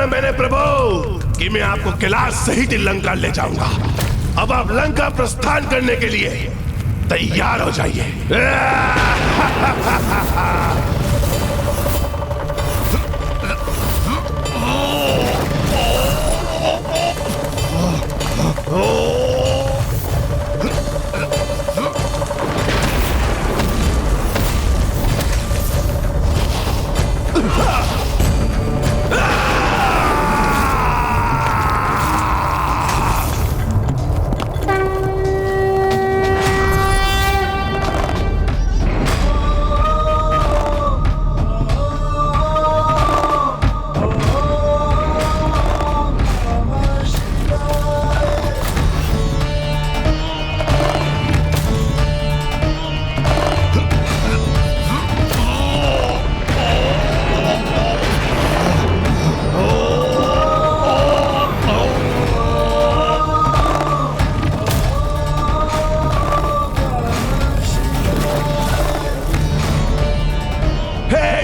ना मैंने प्रभु कि मैं आपको कैलाश सहित लंका ले जाऊंगा। अब आप लंका प्रस्थान करने के लिए तैयार हो जाइए।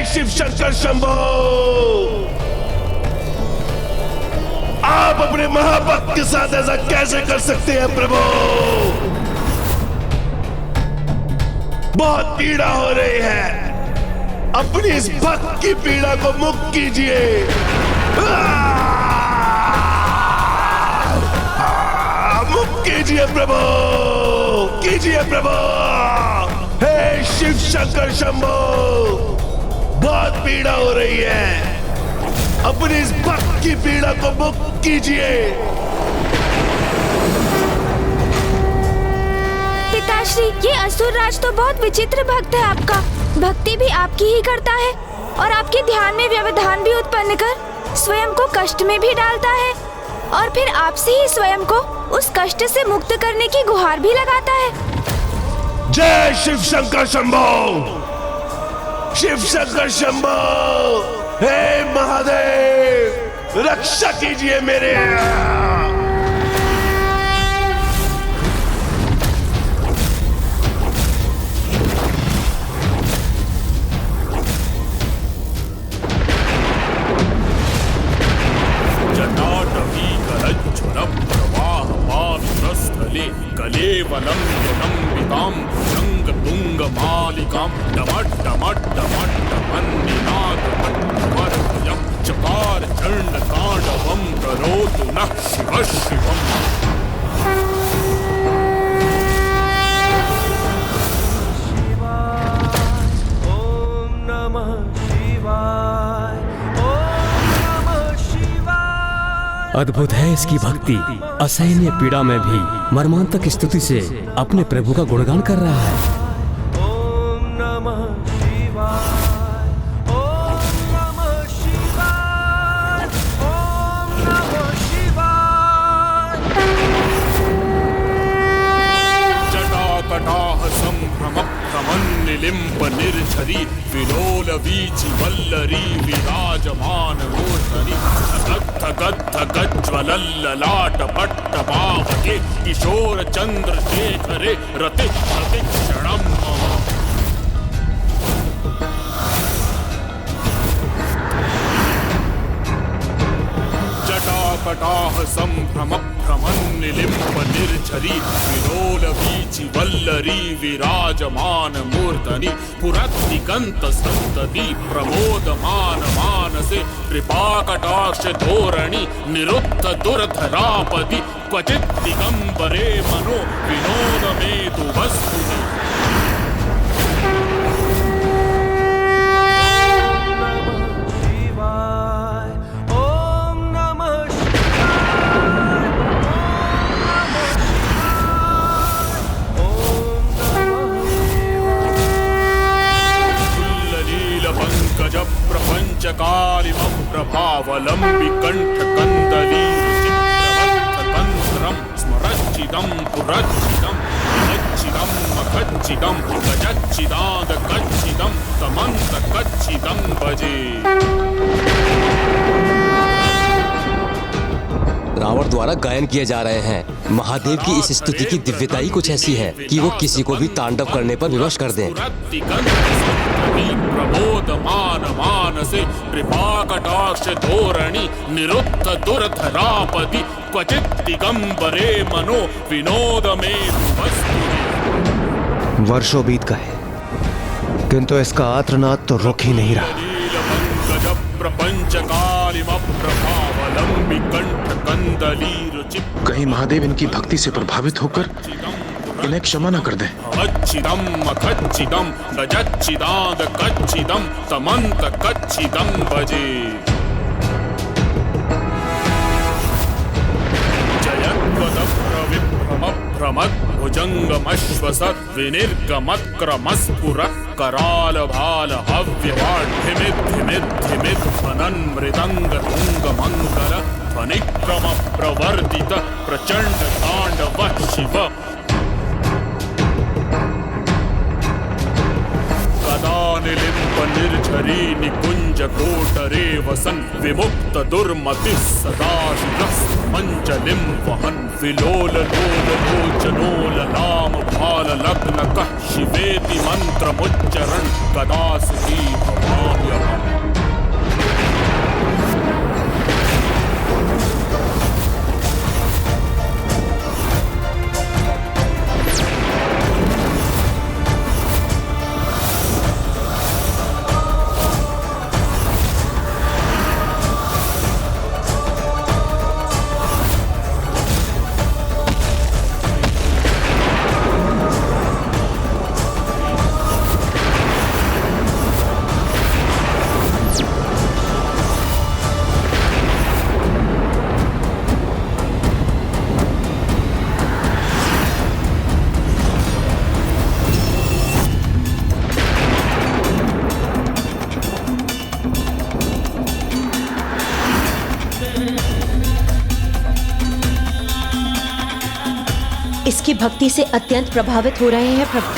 शिव शंकर शंभो, आप अपने महाभक्त के साथ ऐसा कैसे कर सकते हैं प्रभु? बहुत पीड़ा हो रही है, अपनी इस भक्त की पीड़ा को मुक्त कीजिए। मुक्त कीजिए प्रभु, कीजिए प्रभु। हे शिव शंकर शंभो, बहुत पीड़ा हो रही है, अपनी इस भक्त की पीड़ा को मुक्त कीजिए। पिताश्री, ये असुर राज तो बहुत विचित्र भक्त है आपका। भक्ति भी आपकी ही करता है और आपके ध्यान में व्यवधान भी उत्पन्न कर स्वयं को कष्ट में भी डालता है और फिर आपसे ही स्वयं को उस कष्ट से मुक्त करने की गुहार भी लगाता है। जय शिव शंकर शंभो, शिव शंकर शंभो। हे महादेव, रक्षा कीजिए मेरे। जटाटवी गलज्ज्वलं प्रवाहपावितस्थले कलेवलं यनम्बितां भुजङ्गतुङ्गमालिकां डमड्डमड्डमड्डमन्निनादमड्डमर्भयं चकार चण्डताण्डवं करोतु नः शिवः शिवम्। अद्भुत है इसकी भक्ति। असहनीय पीड़ा में भी मर्मांतक स्तुति से अपने प्रभु का गुणगान कर रहा है। ओम नमः शिवाय, ओम नमः शिवाय, ओम नमः शिवाय। जटाकटाह संभ्रमप्रमन्निलिम्ब निर्झरी विलोल वीचि वल्लरी विराजमान मूर्धनि गद्ध गज्ज्वलल्ललाट पट्टपावके किशोर चन्द्रशेखरे रति प्रतिक्षणं मम। जटाकटाह संभ्रमप्रमन्निलिम्ब निर्झरी विलोल वीचि वल्लरी विराजमान मूर्धनि पुरद्दिगन्त सन्तति प्रमोदमान मानसे कृपाकटाक्ष धोरणि निरुद्ध दुर्धरापदि क्वचित् दिगम्बरे मनो विनोदमेतु वस्तुनि। प्रपंचकालिमं प्रभावलंबि कंठकंदली चित्रवत्तकंत्रं स्मरच्चिदं पुरच्चिदं मखच्चिदं मखच्चिदं गजच्चिदादकच्चिदं तमन्तकच्चिदं भजे। रावण द्वारा गायन किए जा रहे हैं। महादेव की इस स्तुति की दिव्यता ही कुछ ऐसी है कि वो किसी को भी तांडव करने पर विवश कर दें। श्री प्रमोदमान मानसे कृपाकटाक्ष धोरणि निरुद्ध दुर्धरापदि क्वचित् दिगंबरे मनो विनोद में वस्तु। वर्षों बीत गए किंतु इसका आर्तनाद तो रुक ही नहीं रहा। नीलपंकज प्रपंच कालिमप्रभावलंबि कंठ कंदली रुचि। कहीं महादेव इनकी भक्ति से प्रभावित होकर इन्हें क्षमा न कर दें। अच्छिदम अखच्चिदम गजच्चिदाद कच्चिदम तमंत कच्चिदम भजे। जयद्वदप्रविभ्रमभ्रमद् भुजङ्गमश्वसद् विनिर्गमत्क्रमस्फुरत् कराल भाल हव्यवाढ्यमिद्धिमिद्धिमिद् फनन्मृदङ्ग तुङ्गमङ्गल ध्वनिक्रम प्रवर्तित प्रचण्ड ताण्डवः शिव। निलिम्ब निर्झरी निकुंज कोटरे वसन विमुक्त दुर्मति सदा मंजलिम वहन विलोल लोल लोचनोल लाम भाल लग्न कः शिवेति मंत्रमुच्चरण कदा सुधी भवाम्यहम्। इसकी भक्ति से अत्यंत प्रभावित हो रहे हैं प्रभु।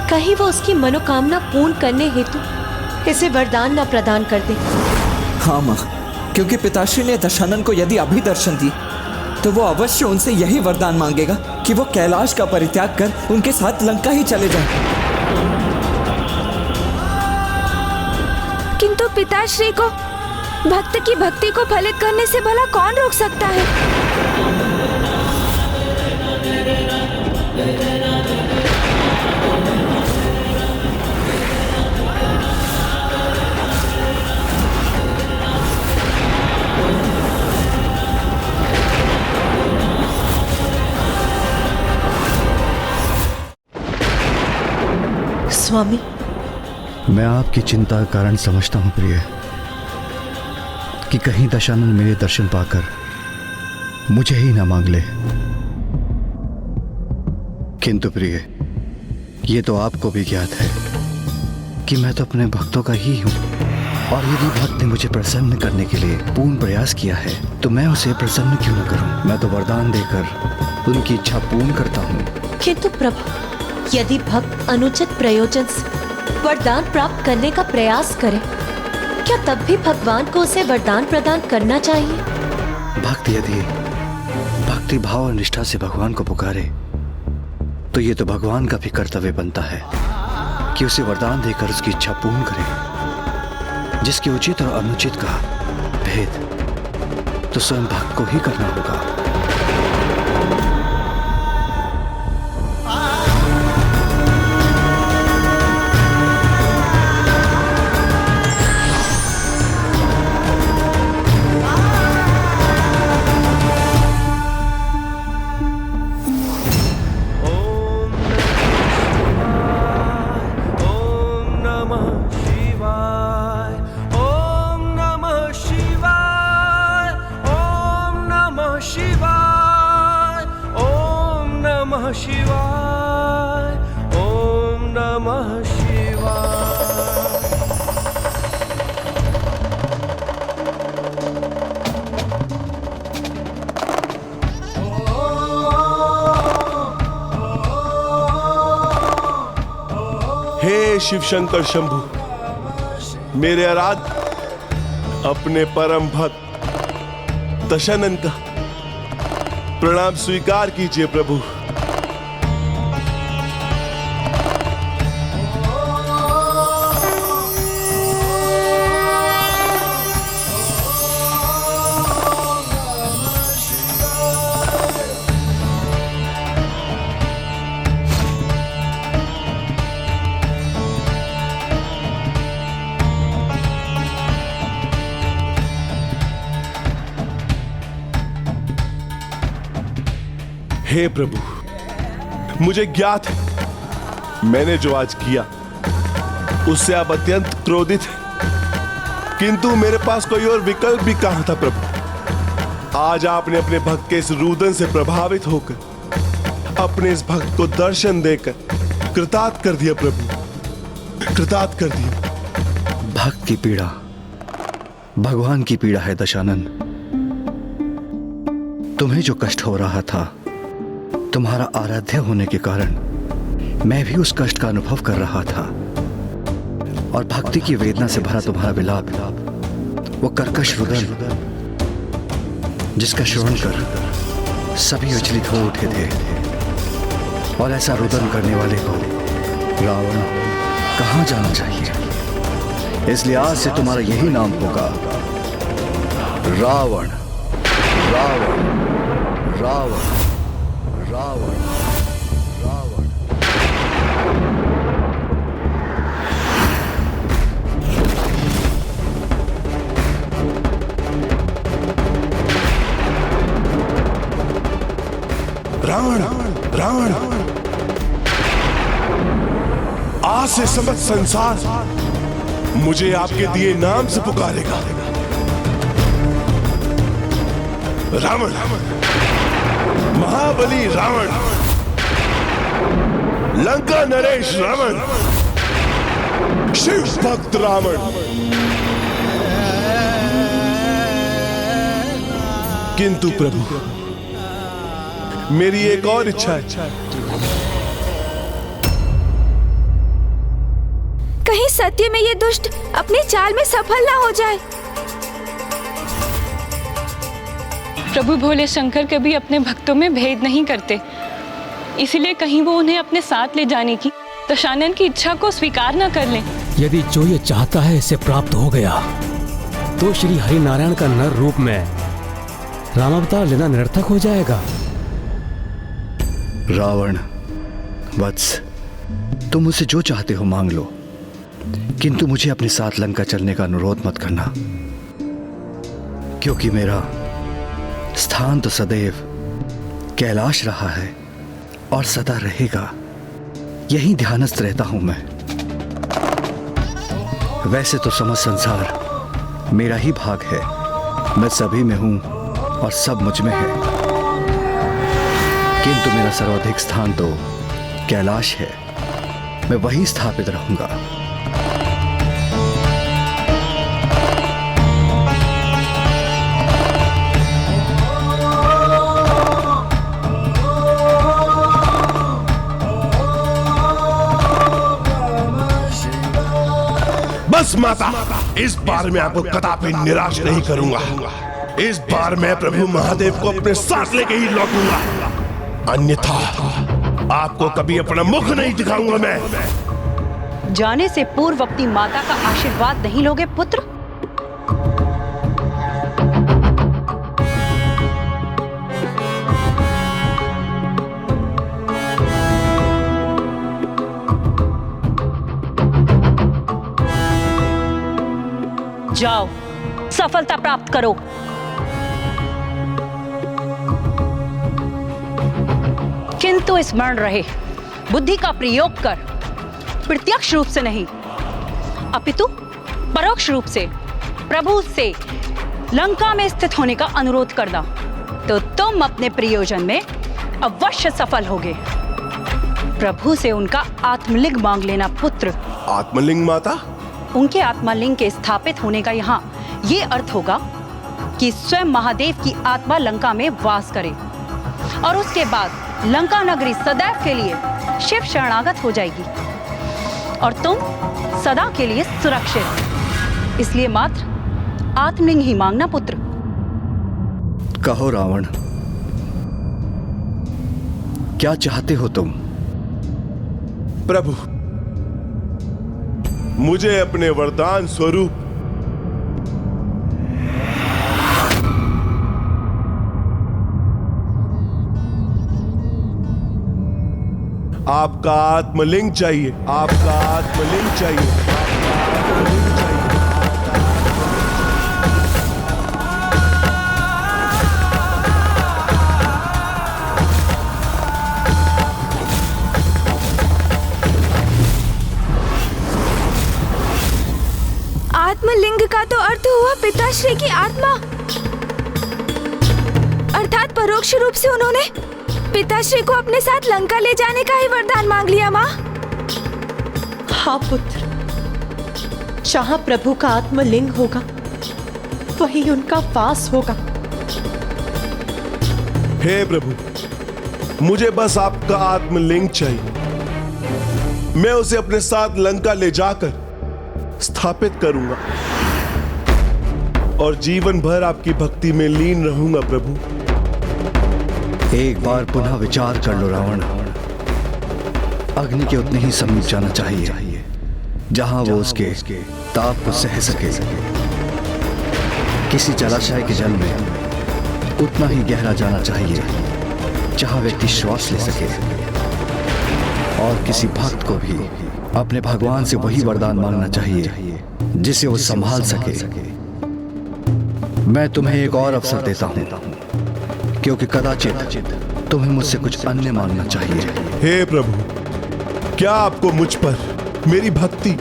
कहीं वो उसकी मनोकामना पूर्ण करने हेतु इसे वरदान न प्रदान कर दे। हाँ माँ, क्योंकि पिताश्री ने दशानन को यदि अभी दर्शन दी तो वो अवश्य उनसे यही वरदान मांगेगा कि वो कैलाश का परित्याग कर उनके साथ लंका ही चले जाएं। किंतु पिताश्री को भक्त की भक्ति को फलित करने से भला कौन रोक सकता है? स्वामी, मैं आपकी चिंता का कारण समझता हूं प्रिय, कि कहीं दशानन मेरे दर्शन पाकर मुझे ही ना मांग ले। किंतु प्रिय, ये तो आपको भी ज्ञात है कि मैं तो अपने भक्तों का ही हूं, और यदि भक्त ने मुझे प्रसन्न करने के लिए पूर्ण प्रयास किया है तो मैं उसे प्रसन्न क्यों न करूं। मैं तो वरदान देकर उनकी इच्छा पूर्ण करता हूं। किंतु प्रभु, यदि भक्त अनुचित प्रयोजन से वरदान प्राप्त करने का प्रयास करे, क्या तब भी भगवान को उसे वरदान प्रदान करना चाहिए? भक्त यदि भक्ति भाव और निष्ठा से भगवान को पुकारे तो ये तो भगवान का भी कर्तव्य बनता है कि उसे वरदान देकर उसकी इच्छा पूर्ण करे। जिसके उचित और अनुचित का भेद तो स्वयं भक्त को ही करना होगा। हे शिव शंकर शंभु, मेरे आराध्य अपने परम भक्त दशानन का प्रणाम स्वीकार कीजिए प्रभु। हे प्रभु, मुझे ज्ञात है मैंने जो आज किया उससे आप अत्यंत क्रोधित हैं, किंतु मेरे पास कोई और विकल्प भी कहां था प्रभु। आज आपने अपने भक्त के इस रुदन से प्रभावित होकर अपने इस भक्त को दर्शन देकर कृतार्थ कर दिया प्रभु, कृतार्थ कर दिया। भक्त की पीड़ा भगवान की पीड़ा है दशानन। तुम्हें जो कष्ट हो रहा था, तुम्हारा आराध्य होने के कारण मैं भी उस कष्ट का अनुभव कर रहा था, और भक्ति की वेदना से भरा तुम्हारा विलाप, वो कर्कश रुदन जिसका श्रवण कर सभी विचलित हो उठे थे। और ऐसा रुदन करने वाले को रावण कहां जाना चाहिए। इसलिए आज से तुम्हारा यही नाम होगा, रावण रावण रावण रावण रावण। रावण रावण, आज से समस्त संसार मुझे आपके दिए नाम से पुकारेगा। रावण, महाबली रावण, लंका नरेश रावण, शिव भक्त रावण। किंतु प्रभु, मेरी एक और इच्छा है। कहीं सत्य में ये दुष्ट अपनी चाल में सफल ना हो जाए। प्रभु भोले शंकर कभी अपने भक्तों में भेद नहीं करते, इसलिए कहीं वो उन्हें अपने साथ ले जाने की दशानन की इच्छा को स्वीकार न कर लें। यदि जो ये चाहता है इसे प्राप्त हो गया, तो श्री हरि नारायण का नर रूप में रामावतार लेना निरर्थक हो जाएगा। रावण वत्स, तुम मुझसे जो चाहते हो मांग लो, किंतु मुझे अपने साथ लंका चलने का अनुरोध मत करना, क्योंकि मेरा स्थान तो सदैव कैलाश रहा है और सदा रहेगा। यही ध्यानस्थ रहता हूं मैं। वैसे तो समस्त संसार मेरा ही भाग है, मैं सभी में हूं और सब मुझ में है, किंतु मेरा सर्वाधिक स्थान तो कैलाश है। मैं वहीं स्थापित रहूंगा। बस माता, इस बार मैं आपको कदापि निराश नहीं करूंगा। इस बार मैं प्रभु महादेव को अपने साथ लेके ही लौटूंगा, अन्यथा आपको कभी अपना मुख नहीं दिखाऊंगा मैं। जाने से पूर्व अपनी माता का आशीर्वाद नहीं लोगे पुत्र? जाओ, सफलता प्राप्त करो। किंतु स्मरण रहे, बुद्धि का प्रयोग कर, प्रत्यक्ष रूप से नहीं अपितु परोक्ष रूप से प्रभु से लंका में स्थित होने का अनुरोध करना, तो तुम अपने प्रयोजन में अवश्य सफल होगे। प्रभु से उनका आत्मलिंग मांग लेना पुत्र। आत्मलिंग माता? उनके आत्मलिंग के स्थापित होने का यहाँ ये अर्थ होगा कि स्वयं महादेव की आत्मा लंका में वास करे, और उसके बाद लंका नगरी सदैव के लिए शिव शरणागत हो जाएगी और तुम सदा के लिए सुरक्षित। इसलिए मात्र आत्मलिंग ही मांगना पुत्र। कहो रावण, क्या चाहते हो तुम? प्रभु, मुझे अपने वरदान स्वरूप आपका आत्मलिंग चाहिए, आपका आत्मलिंग चाहिए। पिताश्री की आत्मा, अर्थात परोक्ष रूप से उन्होंने पिताश्री को अपने साथ लंका ले जाने का ही वरदान मांग लिया माँ। हाँ पुत्र, जहाँ प्रभु का आत्मलिंग होगा वही उनका वास होगा। हे प्रभु, मुझे बस आपका आत्मलिंग चाहिए। मैं उसे अपने साथ लंका ले जाकर स्थापित करूंगा और जीवन भर आपकी भक्ति में लीन रहूंगा प्रभु। एक बार पुनः विचार कर लो रावण। अग्नि के उतने ही समीप जाना चाहिए जहां वो उसके ताप को सह सके। किसी जलाशय के जल में उतना ही गहरा जाना चाहिए जहां व्यक्ति श्वास ले सके। और किसी भक्त को भी अपने भगवान से वही वरदान मांगना चाहिए जिसे वो संभाल सके। मैं तुम्हें एक और अवसर देता हूं, क्योंकि कदाचित तुम्हें मुझसे कुछ अन्य मांगना चाहिए। हे प्रभु, क्या आपको मुझ पर, मेरी भक्ति,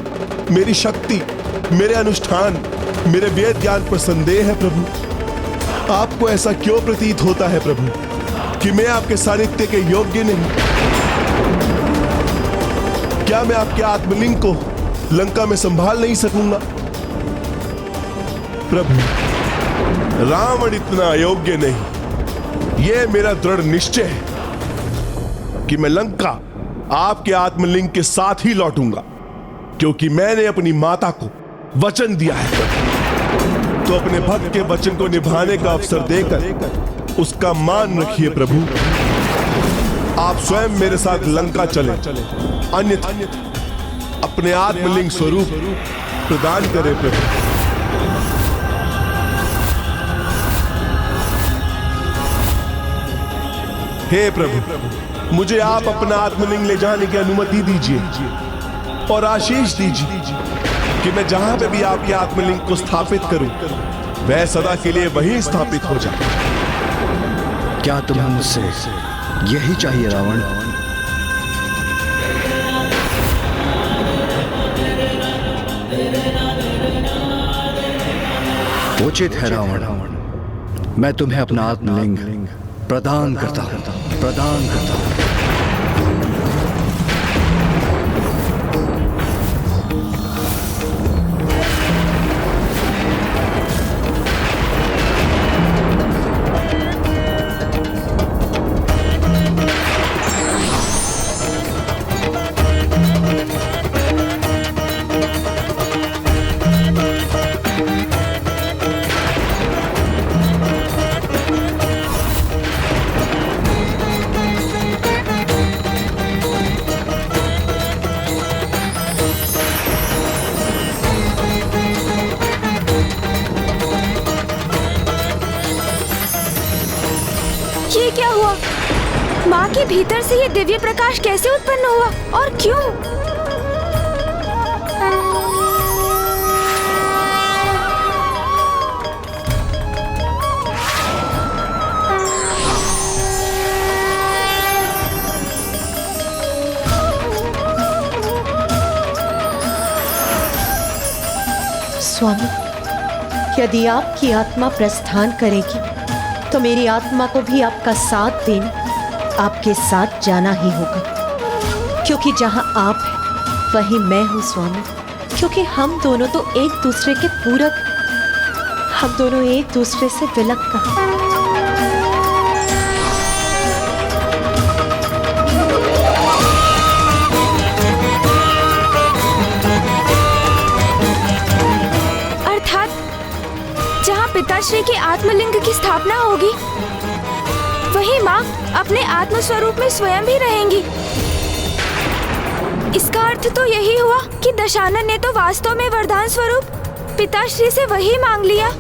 मेरी शक्ति, मेरे अनुष्ठान, मेरे वेद ज्ञान पर संदेह है प्रभु? आपको ऐसा क्यों प्रतीत होता है प्रभु कि मैं आपके सानिध्य के योग्य नहीं? क्या मैं आपके आत्मलिंग को लंका में संभाल नहीं सकूंगा? प्रभु, रावण इतना अयोग्य नहीं। यह मेरा दृढ़ निश्चय है कि मैं लंका आपके आत्मलिंग के साथ ही लौटूंगा, क्योंकि मैंने अपनी माता को वचन दिया है। तो अपने भक्त के वचन को निभाने का अवसर देकर उसका मान रखिए प्रभु। आप स्वयं मेरे साथ लंका चले, अन्यथा अपने आत्मलिंग स्वरूप प्रदान करें प्रभु। हे प्रभु, मुझे आप अपना आत्मलिंग ले जाने की अनुमति दीजिए और आशीष दीजिए कि मैं जहां पे भी आपके आत्मलिंग को स्थापित करूं, वह सदा के लिए वहीं स्थापित हो जाए। क्या तुम्हें मुझसे यही चाहिए रावण? उचित है रावण, मैं तुम्हें अपना आत्मलिंग प्रदान करता हूं। ये क्या हुआ? माँ के भीतर से ये दिव्य प्रकाश कैसे उत्पन्न हुआ और क्यों? स्वामी, यदि आपकी आत्मा प्रस्थान करेगी तो मेरी आत्मा को भी आपका साथ देने, आपके साथ जाना ही होगा, क्योंकि जहां आप हैं वहीं मैं हूं स्वामी। क्योंकि हम दोनों तो एक दूसरे के पूरक, हम दोनों एक दूसरे से विलग कहां। पिताश्री के आत्मलिंग की स्थापना होगी, वही माँ अपने आत्म स्वरूप में स्वयं भी रहेंगी। इसका अर्थ तो यही हुआ कि दशानन ने तो वास्तव में वरदान स्वरूप पिताश्री से वही मांग लिया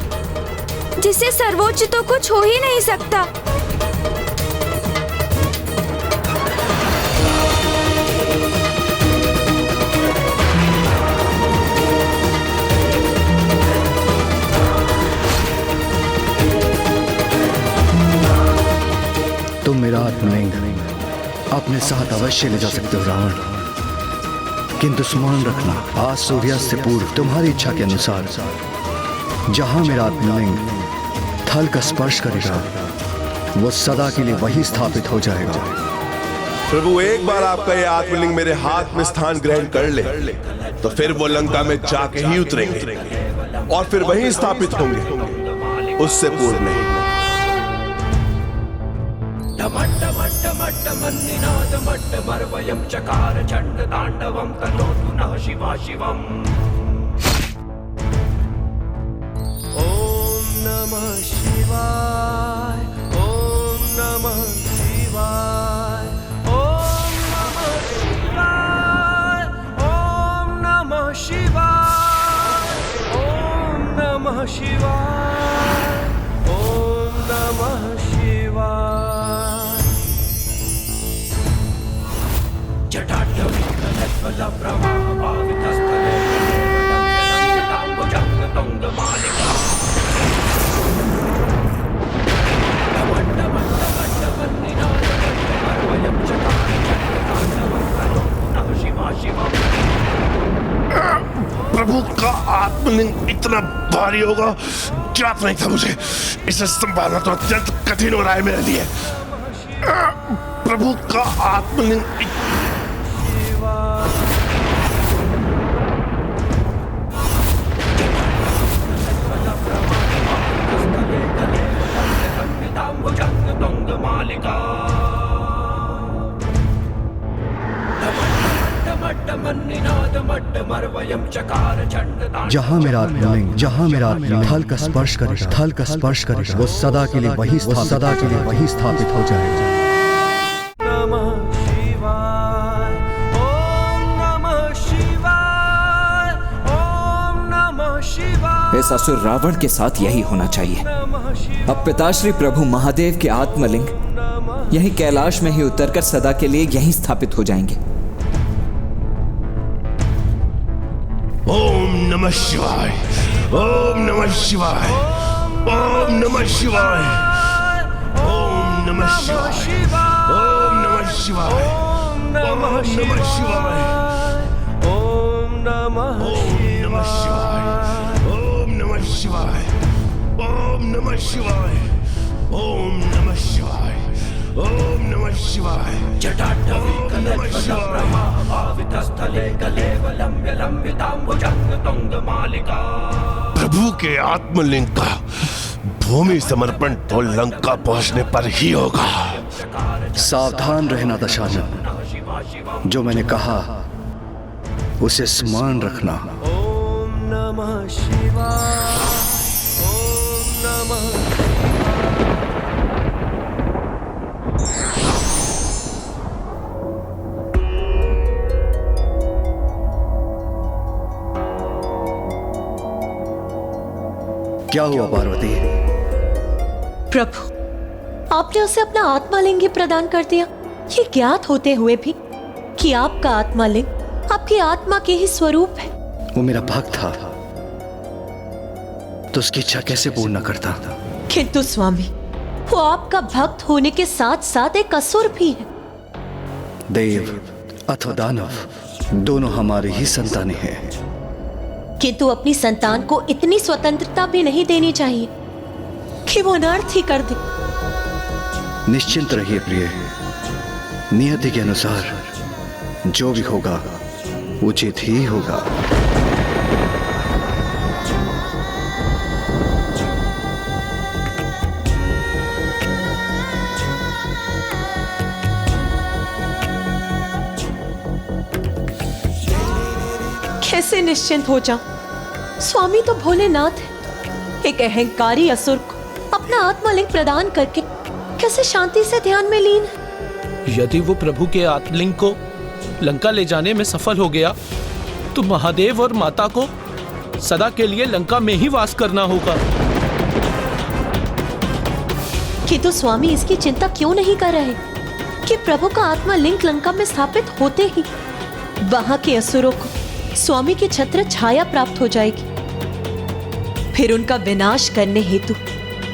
जिससे सर्वोच्च तो कुछ हो ही नहीं सकता। तुम मेरा आत्मलिंग अपने साथ अवश्य ले जा सकते हो रावण, किंतु स्मरण रखना, आज सूर्यास्त से पूर्व तुम्हारी इच्छा के अनुसार जहां मेरा आत्मलिंग थल का स्पर्श करेगा वो सदा के लिए वही स्थापित हो जाएगा। प्रभु, एक बार आपका ये आत्मलिंग मेरे हाथ में स्थान ग्रहण कर ले तो फिर वो लंका में जाके ही उतरेंगे और फिर वहीं स्थापित होंगे, उससे पूर्व नहीं। ओम नमः शिवाय, ओम नमः शिवाय, ओम नमः शिवाय, ओम नमः शिवाय, ओम नमः शिवाय, ओम नमः शिवाय। जटाटविकलज्वल प्रवाह भावितस्थले ताम्बुजंगतुंगमालिका प्रभु का आत्मलिंग इतना भारी होगा ज्ञात नहीं था मुझे। इसे संभालना तो अत्यंत कठिन हो रहा है मेरे लिए। प्रभु का आत्मलिंग जहां मेरा आत्मलिंग थल का स्पर्श करेगा वो सदा के लिए वही स्थापित हो जाएगा। नमः शिवाय, ओम नमः शिवाय, ओम नमः शिवाय। इस असुर रावण के साथ यही होना चाहिए। अब पिताश्री प्रभु महादेव के आत्मलिंग यही कैलाश में ही उतरकर सदा के लिए यहीं स्थापित हो जाएंगे। ओम नमः शिवाय, ओम नमः शिवाय, ओम नमः शिवाय, ओम नमः शिवाय, ओम नमः शिवाय, ओम नमः शिवाय, ओम नमः शिवाय, ओम नमः शिवाय, ओम नमः शिवाय, ओम नमः शिवाय, ओम नमः शिवाय। प्रभु के आत्मलिंग का भूमि समर्पण तो लंका पहुंचने पर ही होगा। सावधान रहना दशानन, जो मैंने कहा उसे स्मरण रखना। ओम नमः शिवाय, ओम नमः क्या हुआ पार्वती? प्रभु, आपने उसे अपना आत्मालिंग ही प्रदान कर दिया, ये ज्ञात होते हुए भी कि आपका आत्मालिंग आपकी आत्मा के ही स्वरूप है। वो मेरा भक्त था तो उसकी इच्छा कैसे पूर्ण न करता? किंतु स्वामी, वो आपका भक्त होने के साथ साथ एक असुर भी है। देव अथवा दानव दोनों हमारे ही संतानें हैं। किंतु अपनी संतान को इतनी स्वतंत्रता भी नहीं देनी चाहिए कि वो अनर्थ ही कर दे। निश्चिंत रहिए प्रिय, नियति के अनुसार जो भी होगा उचित ही होगा। कैसे निश्चिंत हो जाऊं? स्वामी तो भोलेनाथ है। एक अहंकारी असुर को अपना आत्मलिंग प्रदान करके कैसे शांति से ध्यान में लीन है। यदि वो प्रभु के आत्मलिंग को लंका ले जाने में सफल हो गया तो महादेव और माता को सदा के लिए लंका में ही वास करना होगा। किंतु स्वामी इसकी चिंता क्यों नहीं कर रहे कि प्रभु का आत्मलिंग लंका में स्थापित होते ही वहां के असुरों को स्वामी की छत्र छाया प्राप्त हो जाएगी। फिर उनका विनाश करने हेतु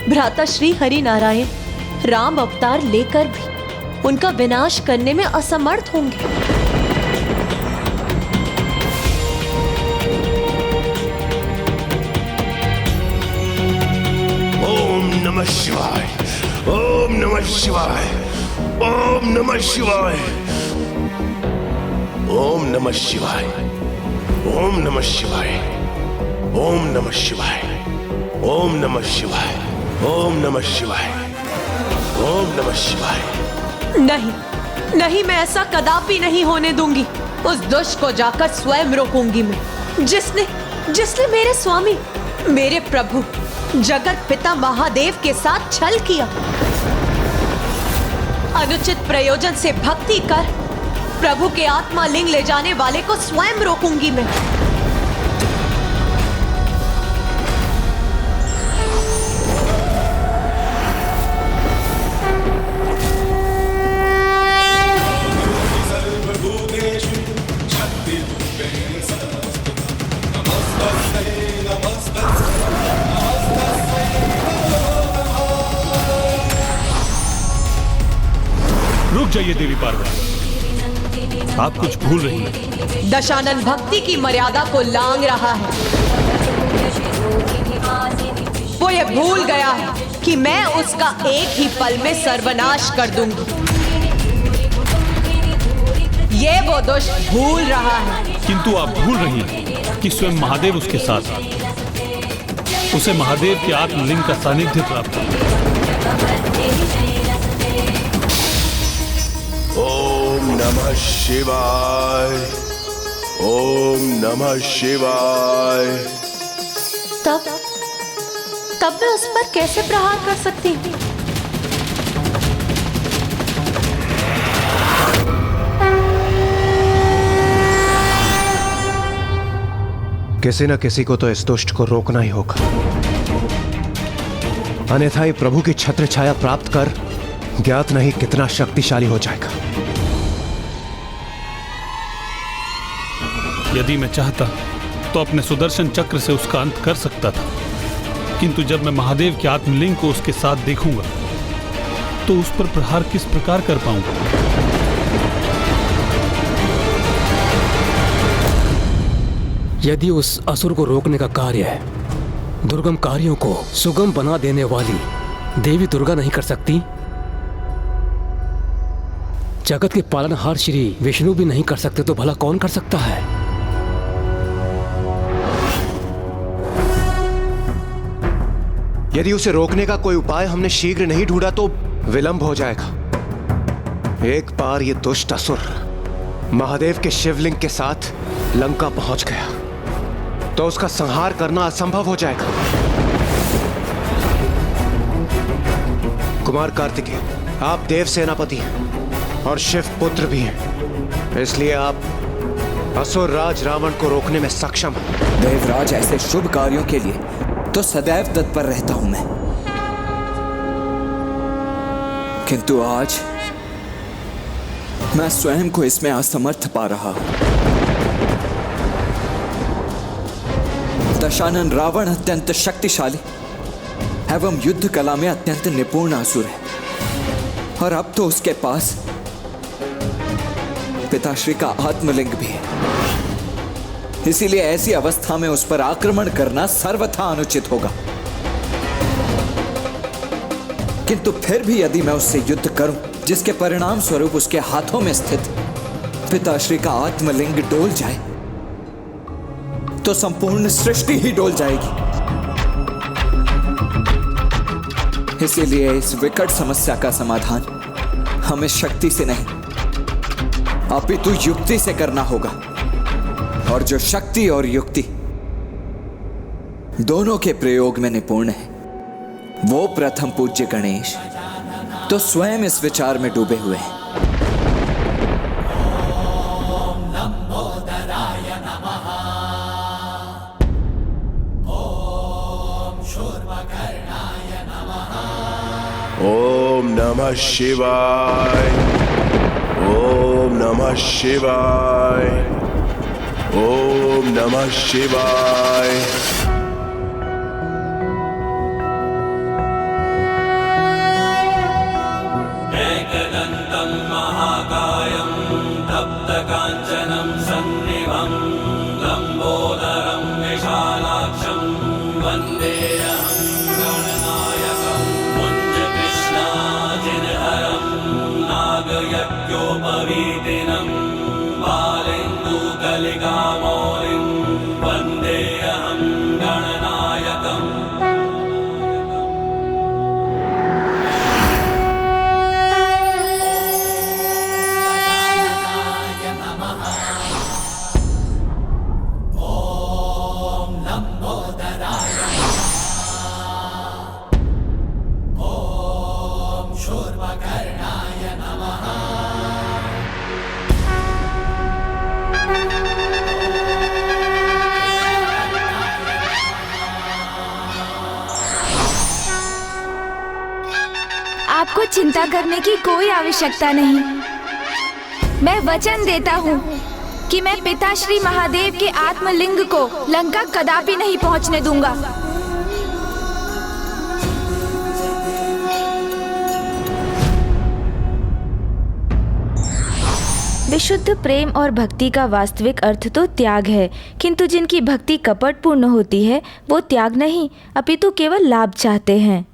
भ्राता श्री हरि नारायण राम अवतार लेकर भी उनका विनाश करने में असमर्थ होंगे। नमः शिवाय, ओम नमः शिवाय, ओम नमः शिवाय, ओम नमः शिवाय, ओम नमः शिवाय, ओम नमः शिवाय, ओम नमः शिवाय, ओम नमः शिवाय, ओम नमः शिवाय। नहीं नहीं, मैं ऐसा कदापि नहीं होने दूंगी। उस दुष्ट को जाकर स्वयं रोकूंगी मैं, जिसने मेरे स्वामी, मेरे प्रभु जगत पिता महादेव के साथ छल किया। अनुचित प्रयोजन से भक्ति कर प्रभु के आत्मा लिंग ले जाने वाले को स्वयं रोकूंगी मैं। रुक जाइए देवी पार्वती, आप कुछ भूल रही हैं। दशानन भक्ति की मर्यादा को लांघ रहा है। वो ये भूल गया है कि मैं उसका एक ही पल में सर्वनाश कर दूंगी। ये वो दुष्ट भूल रहा है। किंतु आप भूल रही हैं कि स्वयं महादेव उसके साथ हैं। उसे महादेव के आत्मलिंग का सानिध्य प्राप्त है। ओम नमः शिवाय, ओम नमः शिवाय। तब मैं उस पर कैसे प्रहार कर सकती हूँ? किसी न किसी को तो इस दुष्ट को रोकना ही होगा, अन्यथा ही प्रभु की छत्र छाया प्राप्त कर ज्ञात नहीं कितना शक्तिशाली हो जाएगा। यदि मैं चाहता तो अपने सुदर्शन चक्र से उसका अंत कर सकता था, किंतु जब मैं महादेव के आत्मलिंग को उसके साथ देखूंगा तो उस पर प्रहार किस प्रकार कर पाऊंगा। यदि उस असुर को रोकने का कार्य है दुर्गम कार्यों को सुगम बना देने वाली देवी दुर्गा नहीं कर सकती, जगत के पालनहार श्री विष्णु भी नहीं कर सकते, तो भला कौन कर सकता है? यदि उसे रोकने का कोई उपाय हमने शीघ्र नहीं ढूंढा तो विलंब हो जाएगा। एक बार ये दुष्ट असुर महादेव के शिवलिंग के साथ लंका पहुंच गया तो उसका संहार करना असंभव हो जाएगा। कुमार कार्तिकेय, आप देव सेनापति हैं और शिव पुत्र भी हैं, इसलिए आप असुर राज रावण को रोकने में सक्षम हैं। देवराज, ऐसे शुभ कार्यों के लिए तो सदैव तत्पर रहता हूं मैं, किंतु आज मैं स्वयं को इसमें असमर्थ पा रहा हूं। दशानन रावण अत्यंत शक्तिशाली एवं युद्ध कला में अत्यंत निपुण असुर है, और अब तो उसके पास पिताश्री का आत्मलिंग भी है। इसीलिए ऐसी अवस्था में उस पर आक्रमण करना सर्वथा अनुचित होगा। किंतु फिर भी यदि मैं उससे युद्ध करूं, जिसके परिणाम स्वरूप उसके हाथों में स्थित पिताश्री का आत्मलिंग डोल जाए, तो संपूर्ण सृष्टि ही डोल जाएगी। इसीलिए इस विकट समस्या का समाधान हमें शक्ति से नहीं अपितु युक्ति से करना होगा, और जो शक्ति और युक्ति दोनों के प्रयोग में निपुण है, वो प्रथम पूज्य गणेश तो स्वयं इस विचार में डूबे हुए हैं। ओम नमः शिवाय, ओम नमः शिवाय, ओम नमः शिवाय। एकदन्तं महाकायं तप्तकाञ्चनं सन्निभं लम्बोदरं विशालाक्षं वन्देऽहं गणनायकम्। भीतिनं बालेन्दुकलिकामौलिं वन्देऽहं गणनायकम्। आपको चिंता करने की कोई आवश्यकता नहीं। मैं वचन देता हूँ कि मैं पिता श्री महादेव के आत्मलिंग को लंका कदापि नहीं पहुँचने दूंगा। विशुद्ध प्रेम और भक्ति का वास्तविक अर्थ तो त्याग है, किंतु जिनकी भक्ति कपटपूर्ण होती है वो त्याग नहीं अपितु केवल लाभ चाहते हैं।